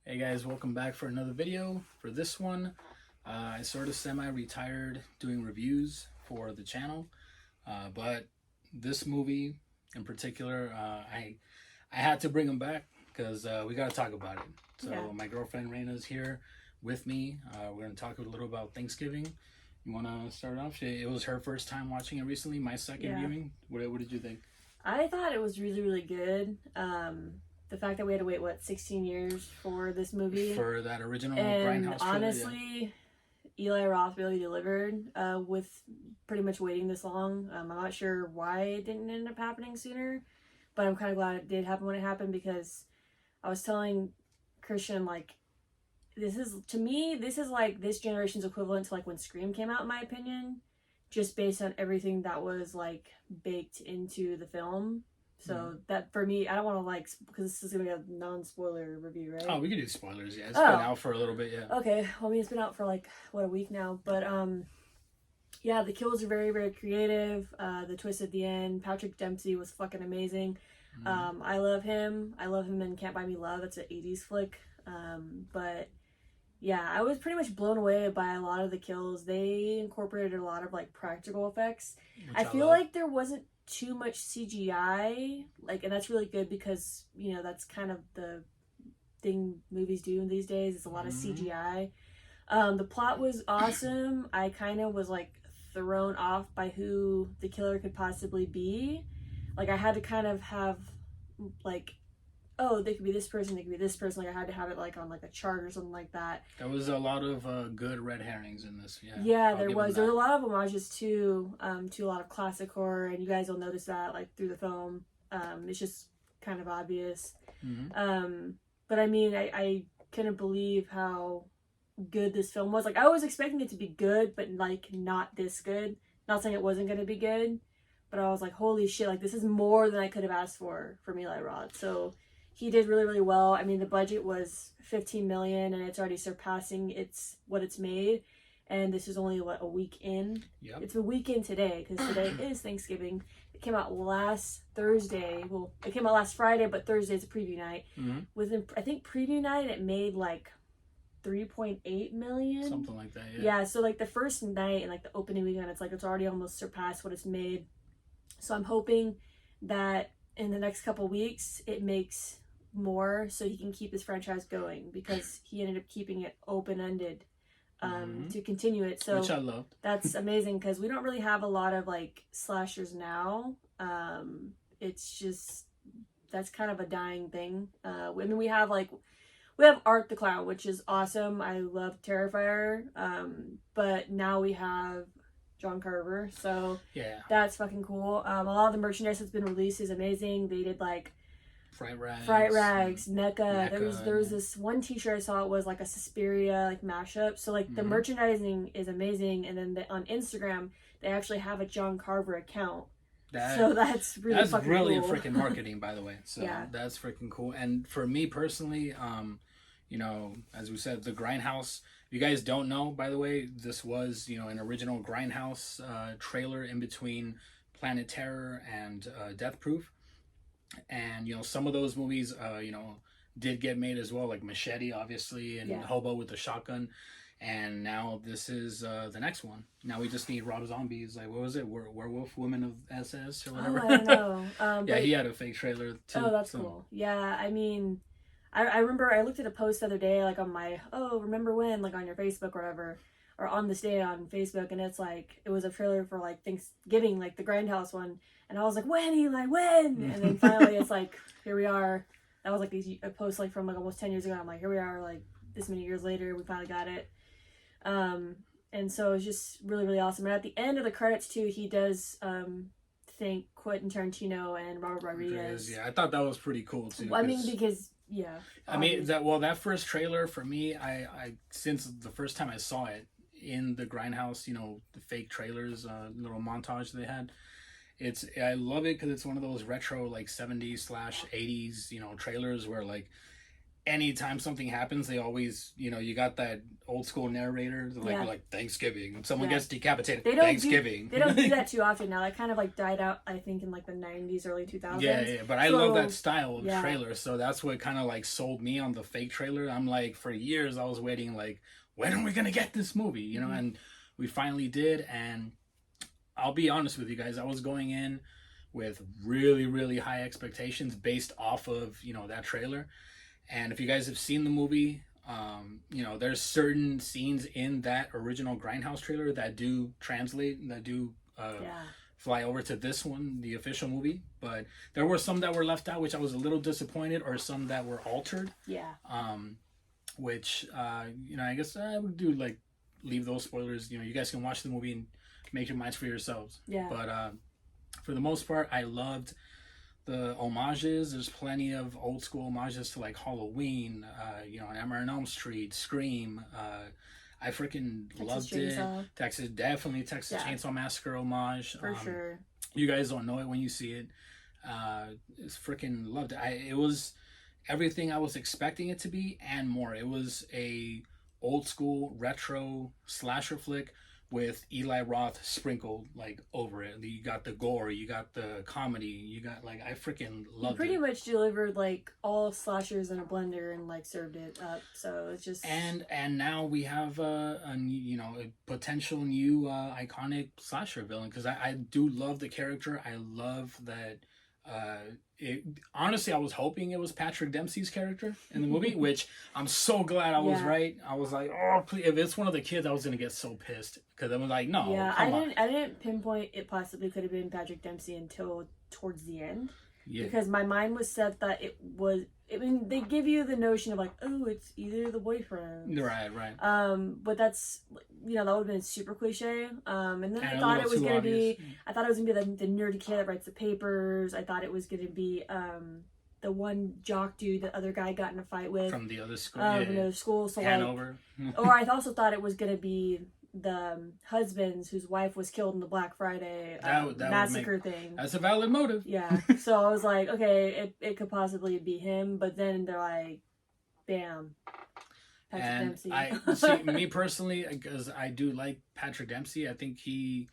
Hey guys, welcome back for another video. For this one, I sort of semi-retired doing reviews for the channel, but this movie in particular, I had to bring them back because we got to talk about it. So Yeah. my girlfriend Rayna is here with me. We're going to talk a little about Thanksgiving. You want to start off? It was her first time watching it recently, my second viewing. What did you think? I thought it was really, really good. The fact that we had to wait, 16 years for this movie? For that original and Grindhouse honestly, Eli Roth really delivered with pretty much waiting this long. I'm not sure why it didn't end up happening sooner, but I'm kind of glad it did happen when it happened because I was telling Christian, like, this is like this generation's equivalent to like when Scream came out, in my opinion, just based on everything that was like baked into the film. So that for me, I don't want to like, because this is gonna be a non-spoiler review, right? Oh, we can do spoilers. Yeah, it's been out for a little bit. Yeah. Okay. Well, I mean, it's been out for like a week now, but yeah, the kills are very, very creative. The twist at the end, Patrick Dempsey was fucking amazing. I love him. I love him in Can't Buy Me Love. It's an '80s flick. But yeah, I was pretty much blown away by a lot of the kills. They incorporated a lot of like practical effects. I feel like there wasn't too much CGI, like, and that's really good because, you know, that's kind of the thing movies do these days. It's a lot of CGI. The plot was awesome. I kind of was like thrown off by who the killer could possibly be. Like, I had to kind of have like, oh, they could be this person, they could be this person. Like, I had to have it like on like a chart or something like that. There was a lot of good red herrings in this. Yeah. Yeah, there was. There were a lot of homages to a lot of classic horror, and you guys will notice that like through the film. It's just kind of obvious. But I mean, I couldn't believe how good this film was. Like, I was expecting it to be good, but like not this good. Not saying it wasn't going to be good, but I was like, holy shit! Like, this is more than I could have asked for from Eli Roth. So he did really, really well. I mean, the budget was $15 million, and it's already surpassing what it's made. And this is only a week in. Yep. It's a week in today because today is Thanksgiving. It came out last Thursday. Well, it came out last Friday, but Thursday's a preview night. Within, I think, preview night, it made like 3.8 million, something like that. Yeah. So like the first night and like the opening weekend, it's already almost surpassed what it's made. So I'm hoping that in the next couple weeks it makes more so he can keep his franchise going, because he ended up keeping it open-ended to continue it. So which I loved. That's amazing because we don't really have a lot of like slashers now. It's just, that's kind of a dying thing. I mean, we have Art the Clown, which is awesome. I love Terrifier. But now we have John Carver, so yeah, that's fucking cool. A lot of the merchandise that's been released is amazing. They did like Fright Rags, NECA. There was this one t-shirt I saw, it was like a Suspiria like mashup. So like the merchandising is amazing, and then on Instagram they actually have a John Carver account. So that's really fucking really cool. freaking marketing, by the way. So yeah, that's freaking cool. And for me personally, you know, as we said, the Grindhouse. If you guys don't know, by the way, this was, you know, an original Grindhouse trailer in between Planet Terror and Death Proof. And, you know, some of those movies, you know, did get made as well, like Machete, obviously, and Hobo with the Shotgun. And now this is the next one. Now we just need Rob Zombie's, like, what was it? Werewolf Woman of SS or whatever. Oh, I don't know. Yeah, he had a fake trailer too. Oh, that's cool. Yeah, I mean, I remember I looked at a post the other day, like on my, remember when, like on your Facebook or whatever, or on this day on Facebook, and it's like, it was a trailer for like Thanksgiving, like the Grindhouse one, and I was like, when, Eli, when? And then finally it's like, here we are. That was like a post like from like almost 10 years ago. I'm like, here we are, like this many years later, we finally got it. And so it's just really, really awesome. And at the end of the credits too, he does thank Quentin Tarantino and Robert Rodriguez. Yeah, I thought that was pretty cool too. I mean, because yeah. I mean that first trailer for me, I since the first time I saw it in the Grindhouse, you know, the fake trailers, little montage they had. I love it because it's one of those retro like 70s/80s, you know, trailers where like anytime something happens, they always, you got that old school narrator, like Thanksgiving. Someone gets decapitated. Thanksgiving. They don't do that too often now. That kind of like died out, I think, in like the 90s, early 2000s. Yeah. But I love that style of trailer. So that's what kind of like sold me on the fake trailer. I'm like, for years I was waiting, like, when are we gonna get this movie? And we finally did. And I'll be honest with you guys, I was going in with really, really high expectations based off of, that trailer. And if you guys have seen the movie, there's certain scenes in that original Grindhouse trailer that do translate, that do fly over to this one, the official movie. But there were some that were left out, which I was a little disappointed, or some that were altered. Yeah. Which, I guess I would do, like, leave those spoilers. You guys can watch the movie and make your minds for yourselves. Yeah. But for the most part, I loved the homages. There's plenty of old school homages to like Halloween, Nightmare on Elm Street, Scream. I freaking loved it. Texas Chainsaw Massacre homage. For sure. You guys don't know it when you see it. It's freaking loved it. It was everything I was expecting it to be and more. It was a old school retro slasher flick with Eli Roth sprinkled like over it. You got the gore, you got the comedy, you got like, I freaking loved it. Pretty much delivered like all slashers in a blender and like served it up. So it's just and now we have a potential new iconic slasher villain, because I do love the character. I love that. Honestly, I was hoping it was Patrick Dempsey's character in the movie, which I'm so glad I was right. I was like, oh, please, if it's one of the kids, I was gonna get so pissed, because I was like, no. Yeah, I didn't pinpoint it possibly could have been Patrick Dempsey until towards the end. Yeah. Because my mind was set that it was. I mean, they give you the notion of like, oh, it's either the boyfriend. Right. But that's, that would have been super cliche. And then I thought it was gonna be the nerdy kid that writes the papers. I thought it was gonna be the one jock dude the other guy got in a fight with from the other school. From the other school. So Hanover. Or I also thought it was gonna be the husbands whose wife was killed in the Black Friday that massacre thing. That's a valid motive. Yeah. So I was like, okay, it could possibly be him, but then they're like, bam, Patrick Dempsey. Me personally, because I do like Patrick Dempsey, I think he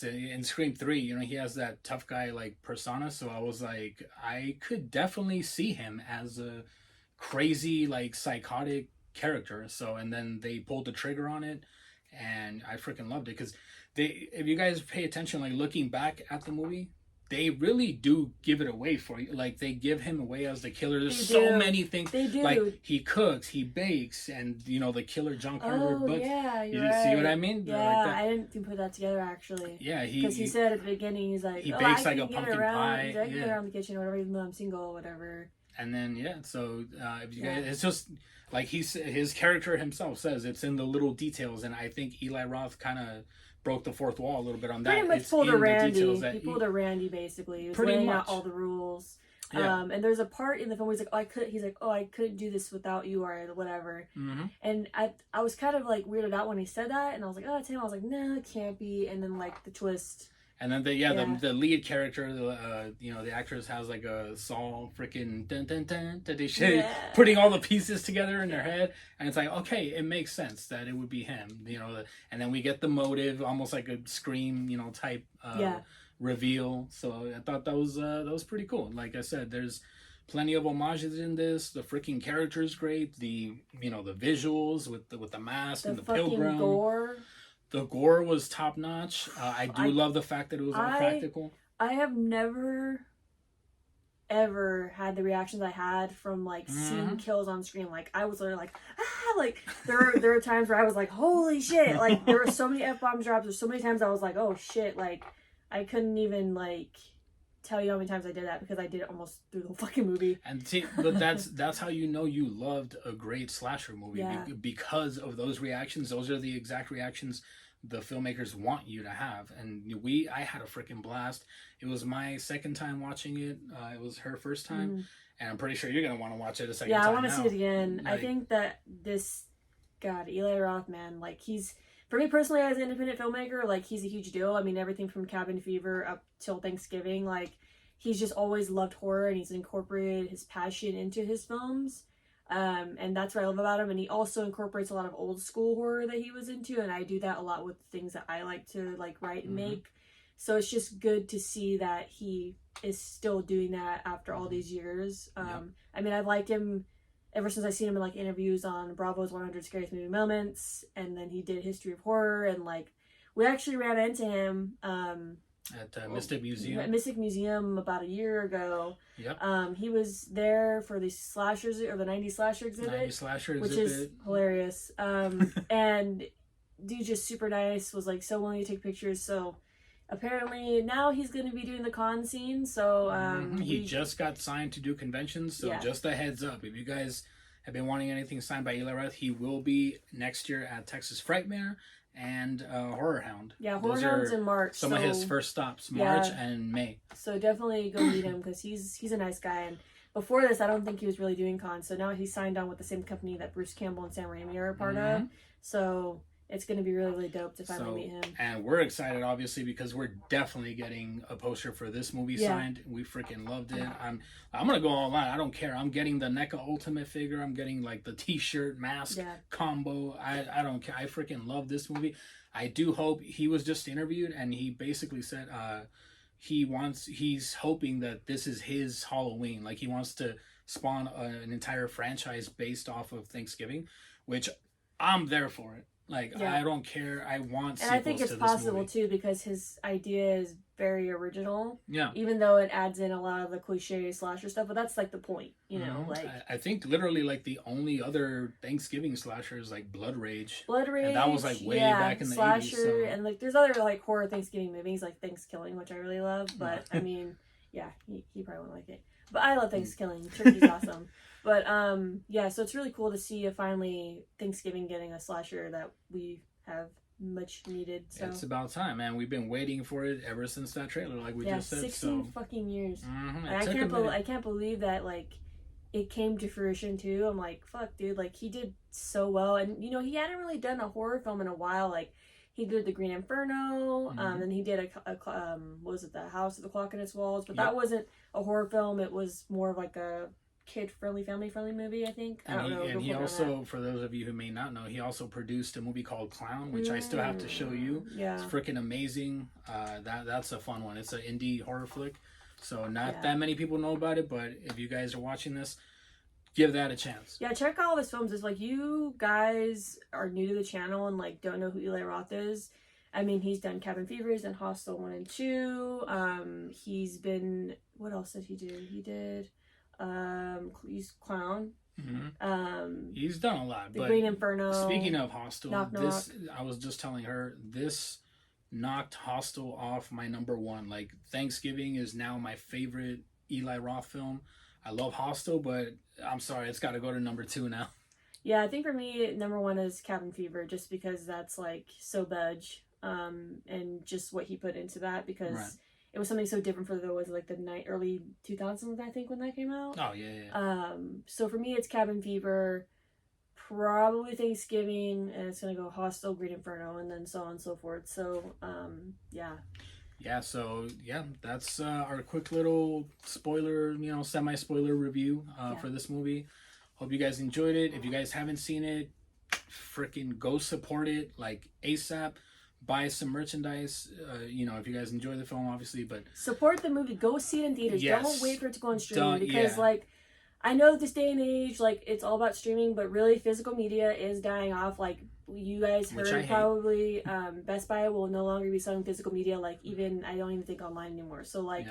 in Scream 3, he has that tough guy like persona. So I was like, I could definitely see him as a crazy, like, psychotic character. So, and then they pulled the trigger on it. And I freaking loved it, because if you guys pay attention, like looking back at the movie, they really do give it away for you. Like, they give him away as the killer. There's so many things. They do. Like, he cooks, he bakes, and the killer John Carter. Oh, yeah, you right. See what I mean? Yeah, like I didn't put that together actually. Yeah, because he said at the beginning, he's like, he bakes like a pumpkin pie. He's like, I can get around the kitchen or whatever, even though I'm single or whatever. And then so if you guys, it's just like his character himself says, it's in the little details, and I think Eli Roth kind of broke the fourth wall a little bit on that. Pretty much pulled a Randy. He pulled a Randy basically. He was laying out all the rules. Yeah. And there's a part in the film where he's like, I couldn't do this without you or whatever. Mm-hmm. And I was kind of like weirded out when he said that, and I was like, oh, it's him. I was like, no, it can't be. And then like the twist. And then the lead character, the actress has like a Saw freaking dun dun dun dun, dun putting all the pieces together in their head, and it's like, okay, it makes sense that it would be him, and then we get the motive, almost like a Scream, type reveal. So I thought that was pretty cool. Like I said, there's plenty of homages in this. The freaking character is great. The the visuals with the mask and the pilgrim. Gore. The gore was top notch. I love the fact that it was all practical. I have never, ever had the reactions I had from like seeing kills on screen. Like I was literally like, like there were times where I was like, holy shit! Like there were so many F-bomb drops. There's so many times I was like, oh shit! Like I couldn't even like tell you how many times I did that, because I did it almost through the whole fucking movie. And see, but that's how you know you loved a great slasher movie, because of those reactions. Those are the exact reactions the filmmakers want you to have. And I had a freaking blast. It was my second time watching it. It was her first time, and I'm pretty sure you're gonna want to watch it a second time. Yeah, I want to see it again. Like, I think that Eli Roth, man, like for me personally as an independent filmmaker, like he's a huge deal. I mean, everything from Cabin Fever up till Thanksgiving, like he's just always loved horror, and he's incorporated his passion into his films. And that's what I love about him. And he also incorporates a lot of old school horror that he was into, and I do that a lot with things that I like to like write and make. So it's just good to see that he is still doing that after all these years. I mean, I've liked him ever since I seen him in like interviews on Bravo's 100 Scariest Movie Moments, and then he did History of Horror, and like we actually ran into him at Mystic Museum. At Mystic Museum about a year ago. Yep. He was there for the slashers or the 90s slasher exhibit. 90s slasher which exhibit. Is hilarious. And dude just super nice, was like so willing to take pictures. So apparently now he's going to be doing the con scene. So he just got signed to do conventions. So just a heads up, if you guys have been wanting anything signed by Eli Roth, he will be next year at Texas Frightmare and Horror Hound. Yeah, Horror Hound's in March. Some of his first stops, March and May. So definitely go meet him because he's a nice guy. And before this, I don't think he was really doing cons. So now he's signed on with the same company that Bruce Campbell and Sam Raimi are a part of. So it's going to be really, really dope to finally meet him. And we're excited, obviously, because we're definitely getting a poster for this movie signed. We freaking loved it. I'm going to go online. I don't care. I'm getting the NECA Ultimate figure. I'm getting, like, the T-shirt, mask, combo. I don't care. I freaking love this movie. I do hope he was just interviewed, and he basically said he's hoping that this is his Halloween. Like, he wants to spawn an entire franchise based off of Thanksgiving, which I'm there for it. Like, I don't care. I want sequels to this movie. And I think it's possible, too, because his idea is very original. Yeah. Even though it adds in a lot of the cliche slasher stuff, but that's, like, the point, you know? Like, I think literally, like, the only other Thanksgiving slasher is, like, Blood Rage. Blood Rage, and that was, like, way back in the 80s. So. And, like, there's other, like, horror Thanksgiving movies, like Thanksgiving, which I really love. But, I mean, he probably won't like it. But I love Thanksgiving. Turkey's awesome. But, so it's really cool to see finally Thanksgiving getting a slasher that we have much needed. So it's about time, man. We've been waiting for it ever since that trailer, like we just said. 16 fucking years. And I can't believe that, like, it came to fruition, too. I'm like, fuck, dude. Like, he did so well. And, you know, he hadn't really done a horror film in a while. Like, he did The Green Inferno, and he did what was it, The House with the Clock in Its Walls? But that wasn't a horror film. It was more of like a kid-friendly, family-friendly movie, I think. I don't know. And he also, for those of you who may not know, he also produced a movie called Clown, which I still have to show you. Yeah. It's freaking amazing. That's a fun one. It's an indie horror flick. So not that many people know about it, but if you guys are watching this, give that a chance. Yeah, check out all his films. It's like, you guys are new to the channel and like don't know who Eli Roth is. I mean, he's done Cabin Fever, he's done Hostel 1 and 2. He's been, what else did he do? He did he's Clown. He's done a lot. The Green Inferno. Speaking of Hostel, Knock. I was just telling her, this knocked Hostel off my number one. Like, Thanksgiving is now my favorite Eli Roth film. I love Hostel, but I'm sorry, it's got to go to number 2 now. Yeah, I think for me, number 1 is Cabin Fever, just because that's like so budge, and just what he put into that, because it was something so different for the early 2000s, I think, when that came out. Oh yeah. So for me, it's Cabin Fever, probably Thanksgiving, and it's gonna go Hostel, Green Inferno, and then so on and so forth. So yeah. Yeah, so that's our quick little spoiler, semi-spoiler review for this movie. Hope you guys enjoyed it. If you guys haven't seen it, freaking go support it, like, ASAP. Buy some merchandise, if you guys enjoy the film, obviously, but support the movie. Go see it in theaters. Yes. Don't wait for it to go on streaming, because like, I know this day and age, like, it's all about streaming, but really physical media is dying off. Like, you guys heard, probably Best Buy will no longer be selling physical media. Like, I don't even think online anymore. So like,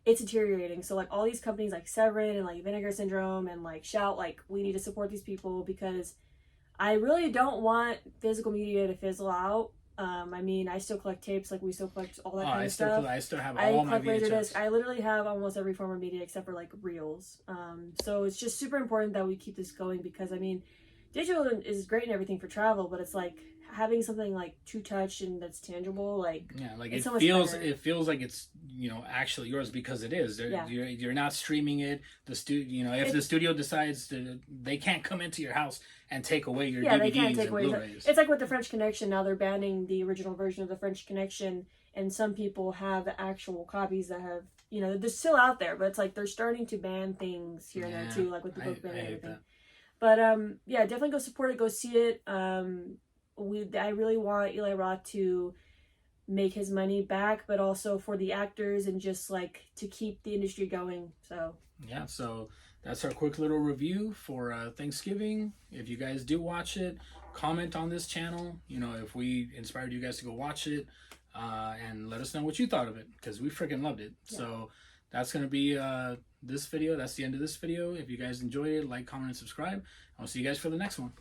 it's deteriorating. So like, all these companies like Severin and like Vinegar Syndrome and like Shout, like, we need to support these people, because I really don't want physical media to fizzle out. I mean, I still collect tapes, like we still collect all that kind of stuff. I still have all my VHS. I literally have almost every form of media except for like reels. So it's just super important that we keep this going, because I mean, digital is great and everything for travel, but it's like having something like to touch and that's tangible, like it so feels like it's actually yours, because it is. You're not streaming it. The studio, if the studio decides they can't come into your house and take away your DVDs they can't take and away. Blu-rays. It's like with the French Connection. Now they're banning the original version of the French Connection, and some people have the actual copies that have, they're still out there, but it's like they're starting to ban things here and there too, like with the book ban and everything. But yeah, definitely go support it, go see it. I really want Eli Roth to make his money back, but also for the actors and just like to keep the industry going. So yeah, so that's our quick little review for Thanksgiving. If you guys do watch it, comment on this channel. You know, if we inspired you guys to go watch it, and let us know what you thought of it, because we freaking loved it. Yeah. So that's gonna be this video. That's the end of this video. If you guys enjoyed it, like, comment, and subscribe. I'll see you guys for the next one.